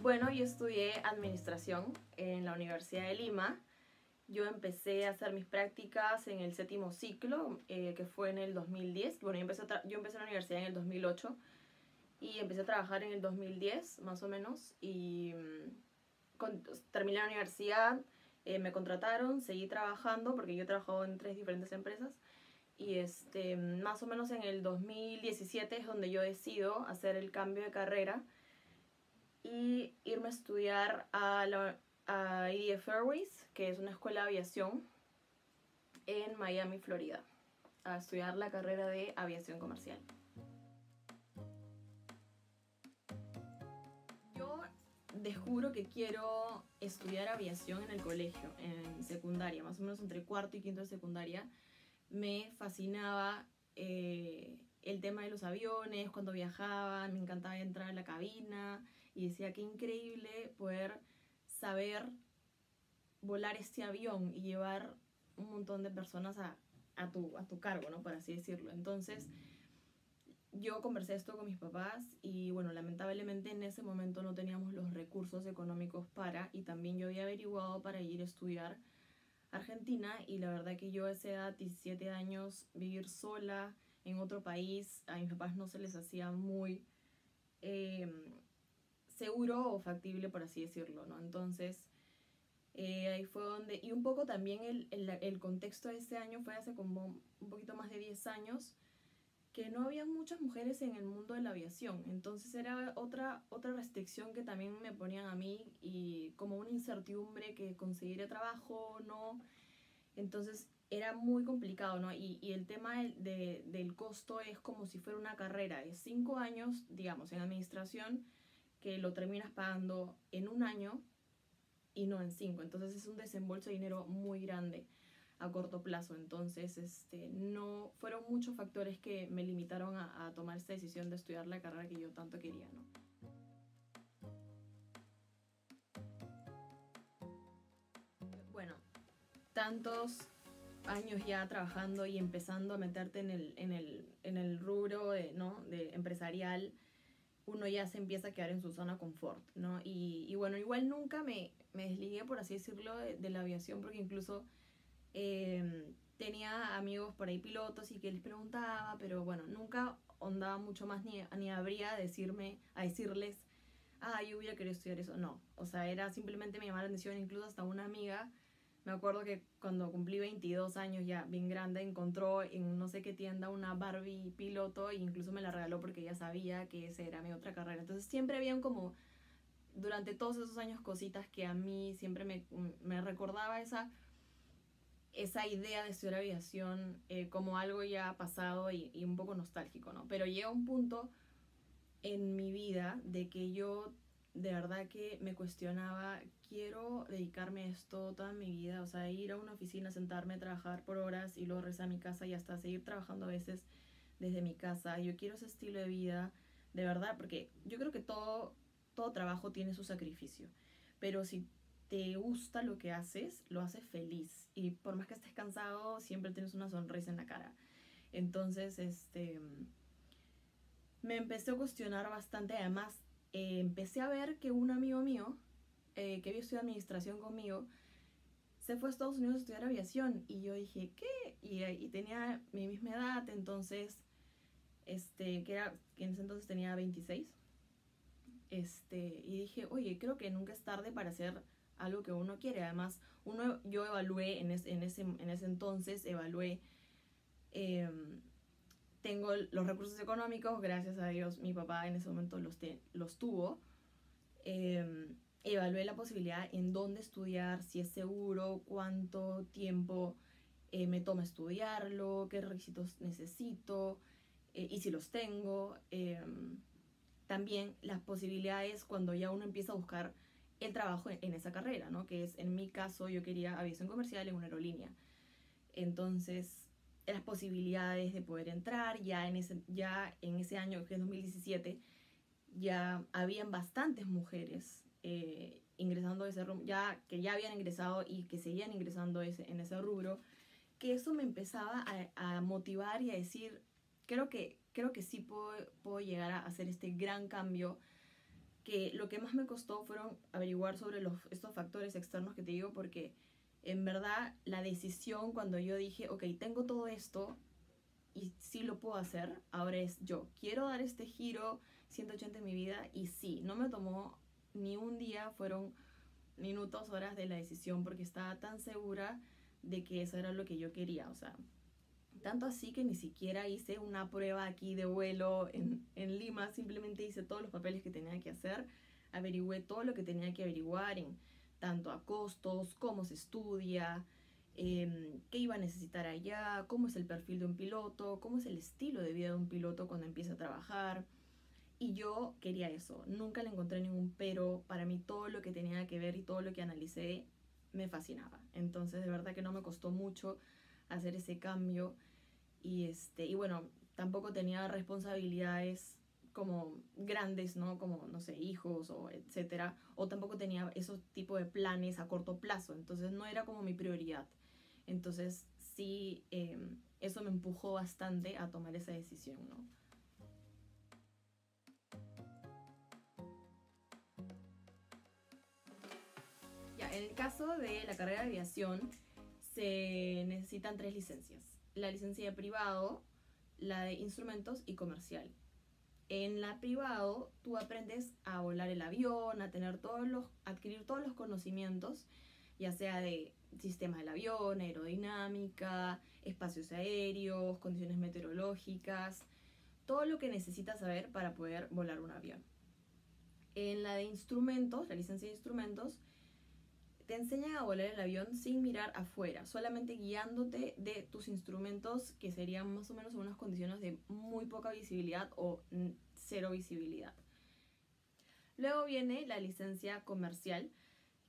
Bueno, yo estudié administración en la Universidad de Lima. Yo empecé a hacer mis prácticas en el séptimo ciclo, que fue en el 2010. Bueno, yo empecé la universidad en el 2008 y empecé a trabajar en el 2010, más o menos. Y terminé la universidad, me contrataron, seguí trabajando porque yo he trabajado en 3 diferentes empresas. Y más o menos en el 2017 es donde yo decido hacer el cambio de carrera y irme a estudiar a EDF Airways, que es una escuela de aviación en Miami, Florida, a estudiar la carrera de aviación comercial. Yo descubro que quiero estudiar aviación en el colegio, en secundaria, más o menos entre cuarto y quinto de secundaria. Me fascinaba el tema de los aviones, cuando viajaba, me encantaba entrar a la cabina y decía qué increíble poder saber volar este avión y llevar un montón de personas a tu cargo, ¿no? Por así decirlo. Entonces, yo conversé esto con mis papás y bueno, lamentablemente en ese momento no teníamos los recursos económicos y también yo había averiguado para ir a estudiar a Argentina y la verdad que yo a esa edad, 17 años, vivir sola en otro país, a mis papás no se les hacía muy seguro o factible, por así decirlo, ¿no? Entonces, ahí fue donde, y un poco también el contexto de ese año fue hace como un poquito más de 10 años, que no había muchas mujeres en el mundo de la aviación. Entonces era otra restricción que también me ponían a mí y como una incertidumbre que conseguiría trabajo, ¿no? Entonces era muy complicado, ¿no? Y el tema del costo es como si fuera una carrera de 5 años, digamos, en administración, que lo terminas pagando en un año y no en 5. Entonces es un desembolso de dinero muy grande a corto plazo. Entonces, no fueron muchos factores que me limitaron a tomar esta decisión de estudiar la carrera que yo tanto quería, ¿no? Bueno, tantos años ya trabajando y empezando a meterte en el rubro ¿no? de empresarial, uno ya se empieza a quedar en su zona de confort, ¿no? Y bueno, igual nunca me desligué, por así decirlo, de la aviación, porque incluso tenía amigos por ahí pilotos y que les preguntaba, pero bueno, nunca ondaba mucho más ni habría a decirles, yo hubiera querido estudiar eso. No, o sea, era simplemente me llamaba la atención, incluso hasta una amiga, me acuerdo que cuando cumplí 22 años ya bien grande, encontró en no sé qué tienda una Barbie piloto e incluso me la regaló porque ella sabía que esa era mi otra carrera. Entonces siempre habían como, durante todos esos años, cositas que a mí siempre me recordaba esa idea de estudiar aviación como algo ya pasado y un poco nostálgico, ¿no? Pero llega un punto en mi vida de que yo de verdad que me cuestionaba, quiero dedicarme a esto toda mi vida, o sea, ir a una oficina, sentarme, trabajar por horas y luego regresar a mi casa y hasta seguir trabajando a veces desde mi casa. Yo quiero ese estilo de vida, de verdad, porque yo creo que todo trabajo tiene su sacrificio, pero si te gusta lo que haces, lo haces feliz y por más que estés cansado, siempre tienes una sonrisa en la cara. Entonces, me empecé a cuestionar bastante. Además, empecé a ver que un amigo mío, que había estudiado administración conmigo, se fue a Estados Unidos a estudiar aviación. Y yo dije, ¿qué? Y tenía mi misma edad, entonces, que en ese entonces tenía 26. Y dije, oye, creo que nunca es tarde para hacer algo que uno quiere. Además, yo evalué en ese entonces, eh, tengo los recursos económicos, gracias a Dios mi papá en ese momento los tuvo. Evalué la posibilidad en dónde estudiar, si es seguro, cuánto tiempo me toma estudiarlo, qué requisitos necesito y si los tengo. También las posibilidades cuando ya uno empieza a buscar el trabajo en esa carrera, ¿no? Que es, en mi caso, yo quería aviación comercial en una aerolínea. Entonces, las posibilidades de poder entrar ya en ese año, que es 2017, ya habían bastantes mujeres ingresando a ese rubro, que ya habían ingresado y que seguían ingresando en ese rubro, que eso me empezaba a motivar y a decir, creo que sí puedo llegar a hacer este gran cambio que lo que más me costó fueron averiguar sobre estos factores externos que te digo, porque en verdad la decisión cuando yo dije, ok, tengo todo esto y sí lo puedo hacer, ahora es yo quiero dar este giro 180 en mi vida, y sí, no me tomó ni un día, fueron minutos, horas de la decisión, porque estaba tan segura de que eso era lo que yo quería. O sea, tanto así que ni siquiera hice una prueba aquí de vuelo en Lima, simplemente hice todos los papeles que tenía que hacer, averigüé todo lo que tenía que averiguar en tanto a costos, cómo se estudia, qué iba a necesitar allá, cómo es el perfil de un piloto, cómo es el estilo de vida de un piloto cuando empieza a trabajar. Y yo quería eso, nunca le encontré ningún pero. Para mí todo lo que tenía que ver y todo lo que analicé me fascinaba. Entonces de verdad que no me costó mucho hacer ese cambio. Y bueno, tampoco tenía responsabilidades como grandes, ¿no? Como, no sé, hijos o etcétera. O tampoco tenía esos tipos de planes a corto plazo. Entonces no era como mi prioridad. Entonces sí, eso me empujó bastante a tomar esa decisión, ¿no? Ya, en el caso de la carrera de aviación se necesitan 3 licencias. La licencia de privado, la de instrumentos y comercial. En la privado tú aprendes a volar el avión, a adquirir todos los conocimientos, ya sea de sistema del avión, aerodinámica, espacios aéreos, condiciones meteorológicas, todo lo que necesitas saber para poder volar un avión. En la de instrumentos, la licencia de instrumentos, te enseñan a volar el avión sin mirar afuera, solamente guiándote de tus instrumentos, que serían más o menos en unas condiciones de muy poca visibilidad o cero visibilidad. Luego viene la licencia comercial,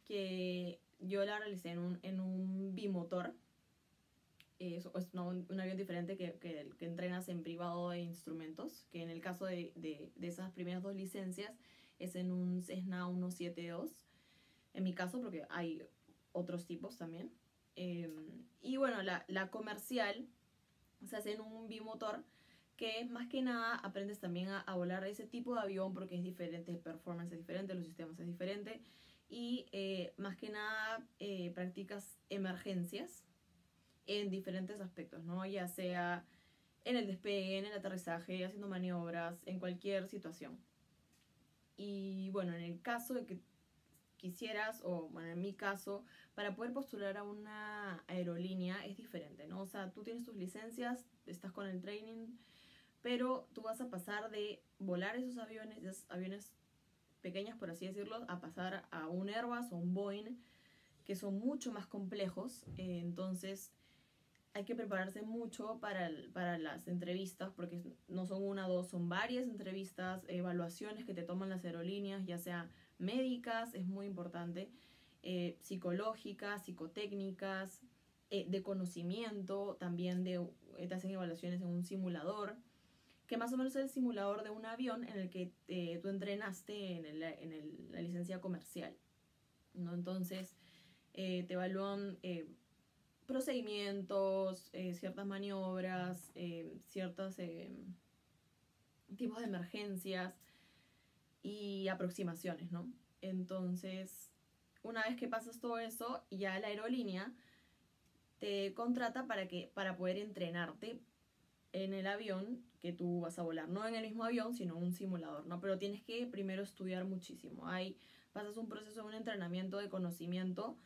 que yo la realicé en un bimotor. Es un avión diferente que el que entrenas en privado de instrumentos, que en el caso de esas primeras 2 licencias es en un Cessna 172. En mi caso, porque hay otros tipos también. Y bueno, la comercial se hace en un bimotor, que más que nada aprendes también a volar ese tipo de avión, porque es diferente, el performance es diferente, los sistemas es diferente. Y más que nada practicas emergencias en diferentes aspectos, ¿no? Ya sea en el despegue, en el aterrizaje, haciendo maniobras, en cualquier situación. Y bueno, en el caso de que quisieras, o bueno, en mi caso, para poder postular a una aerolínea es diferente, ¿no? O sea, tú tienes tus licencias, estás con el training, pero tú vas a pasar de volar esos aviones pequeños, por así decirlo, a pasar a un Airbus o un Boeing, que son mucho más complejos. Entonces hay que prepararse mucho para las entrevistas, porque no son una o dos, son varias entrevistas, evaluaciones que te toman las aerolíneas, ya sea médicas, es muy importante, psicológicas, psicotécnicas, de conocimiento, también te hacen evaluaciones en un simulador, que más o menos es el simulador de un avión en el que tú entrenaste la licencia comercial, ¿no? Entonces te evalúan procedimientos, ciertas maniobras, ciertos tipos de emergencias y aproximaciones, ¿no? Entonces, una vez que pasas todo eso, ya la aerolínea te contrata para poder entrenarte en el avión que tú vas a volar, no en el mismo avión, sino en un simulador, ¿no? Pero tienes que primero estudiar muchísimo. Ahí pasas un proceso de un entrenamiento de conocimiento,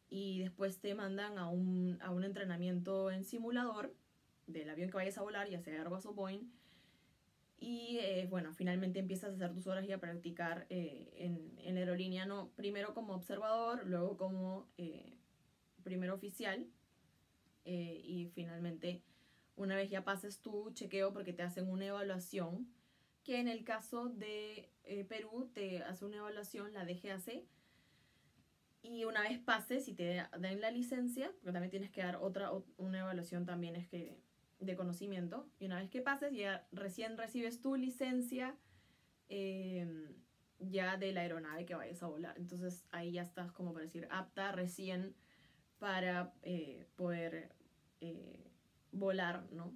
y después te mandan a un entrenamiento en simulador del avión que vayas a volar, ya sea Airbus o Boeing. Y bueno, finalmente empiezas a hacer tus horas y a practicar en aerolínea, ¿no? Primero como observador, luego como primer oficial, y finalmente, una vez ya pases tu chequeo, porque te hacen una evaluación, que en el caso de Perú te hace una evaluación la DGAC, y una vez pases y te den la licencia, porque también tienes que dar una evaluación también de conocimiento, y una vez que pases ya recién recibes tu licencia ya de la aeronave que vayas a volar. Entonces ahí ya estás, como para decir, apta recién para poder volar, ¿no?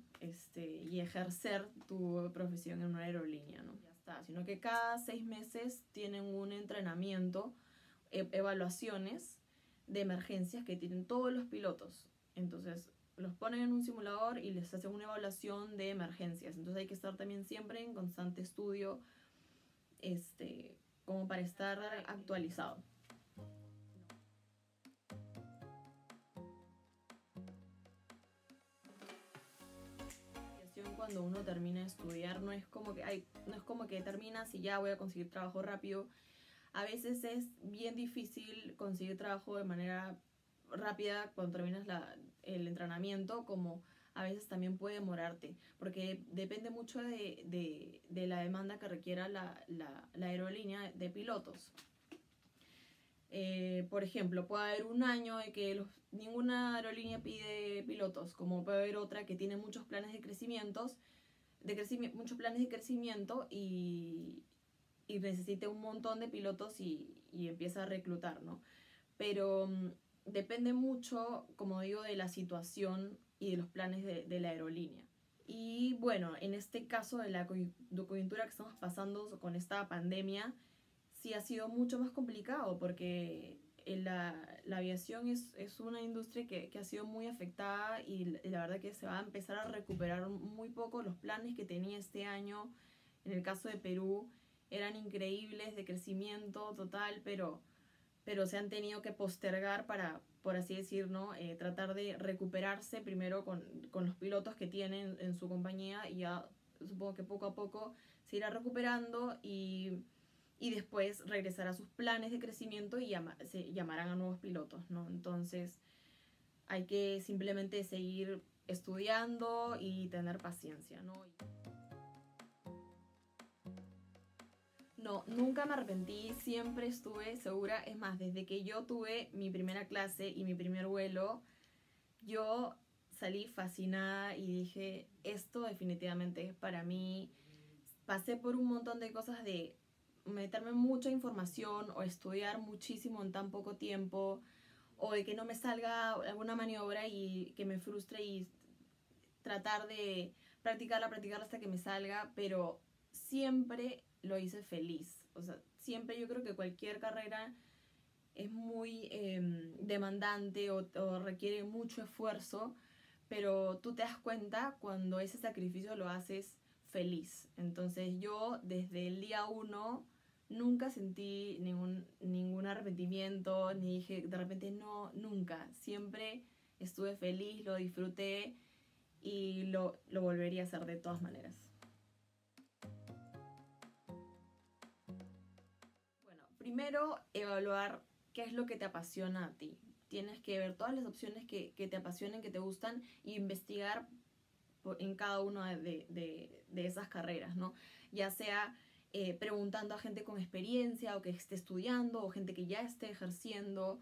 Y ejercer tu profesión en una aerolínea, ¿no? está, sino que cada 6 meses tienen un entrenamiento, evaluaciones de emergencias que tienen todos los pilotos. Entonces los ponen en un simulador y les hacen una evaluación de emergencias. Entonces hay que estar también siempre en constante estudio, como para estar actualizado. Cuando uno termina de estudiar no es como que terminas y ya voy a conseguir trabajo rápido. A veces es bien difícil conseguir trabajo de manera rápida cuando terminas el entrenamiento, como a veces también puede demorarte, porque depende mucho de la demanda que requiera la aerolínea de pilotos. Por ejemplo, puede haber un año de que ninguna aerolínea pide pilotos, como puede haber otra que tiene muchos planes de crecimiento, y necesite un montón de pilotos y empieza a reclutar, ¿no? Pero depende mucho, como digo, de la situación y de los planes de la aerolínea. Y bueno, en este caso de la coyuntura que estamos pasando con esta pandemia, sí ha sido mucho más complicado porque la aviación es una industria que ha sido muy afectada y la verdad que se va a empezar a recuperar muy poco. Los planes que tenía este año, en el caso de Perú, eran increíbles, de crecimiento total, pero se han tenido que postergar para, por así decir, ¿no? Tratar de recuperarse primero con los pilotos que tienen en su compañía, y ya supongo que poco a poco se irá recuperando y después regresar a sus planes de crecimiento y se llamarán a nuevos pilotos, ¿no? Entonces hay que simplemente seguir estudiando y tener paciencia, ¿no? No, nunca me arrepentí, siempre estuve segura. Es más, desde que yo tuve mi primera clase y mi primer vuelo, yo salí fascinada y dije, esto definitivamente es para mí. Pasé por un montón de cosas de meterme mucha información o estudiar muchísimo en tan poco tiempo, o de que no me salga alguna maniobra y que me frustre y tratar de practicarla hasta que me salga, pero siempre lo hice feliz. O sea, siempre, yo creo que cualquier carrera es muy demandante o requiere mucho esfuerzo, pero tú te das cuenta cuando ese sacrificio lo haces feliz. Entonces yo desde el día 1 nunca sentí ningún arrepentimiento, ni dije de repente no, nunca. Siempre estuve feliz, lo disfruté y lo volvería a hacer de todas maneras. Bueno, primero evaluar qué es lo que te apasiona a ti. Tienes que ver todas las opciones que te apasionen, que te gustan, e investigar en cada una de esas carreras, ¿no? Ya sea preguntando a gente con experiencia o que esté estudiando, o gente que ya esté ejerciendo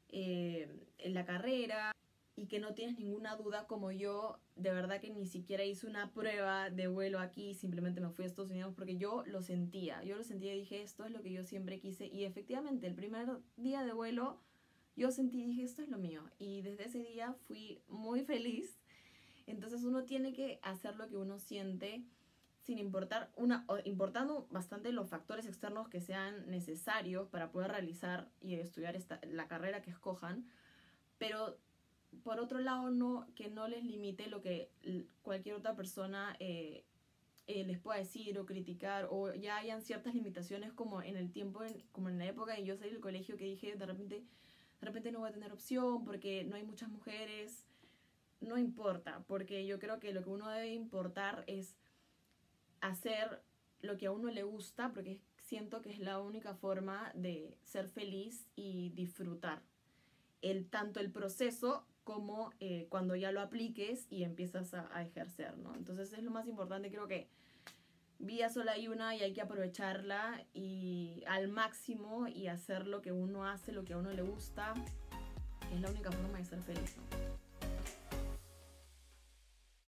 en la carrera y que no tienes ninguna duda, como yo. De verdad que ni siquiera hice una prueba de vuelo aquí, simplemente me fui a Estados Unidos porque yo lo sentía y dije, esto es lo que yo siempre quise, y efectivamente el primer día de vuelo yo sentí y dije, esto es lo mío, y desde ese día fui muy feliz. Entonces uno tiene que hacer lo que uno siente, sin importando bastante los factores externos que sean necesarios para poder realizar y estudiar la carrera que escojan, pero por otro lado que no les limite lo que cualquier otra persona les pueda decir o criticar, o ya hayan ciertas limitaciones como en el tiempo, como en la época de yo salí del colegio, que dije de repente no voy a tener opción porque no hay muchas mujeres. No importa, porque yo creo que lo que uno debe importar es hacer lo que a uno le gusta, porque siento que es la única forma de ser feliz y disfrutar tanto el proceso como cuando ya lo apliques y empiezas a ejercer, ¿no? Entonces es lo más importante. Creo que vida sola hay una y hay que aprovecharla y al máximo, y hacer lo que uno hace, lo que a uno le gusta, que es la única forma de ser feliz, ¿no?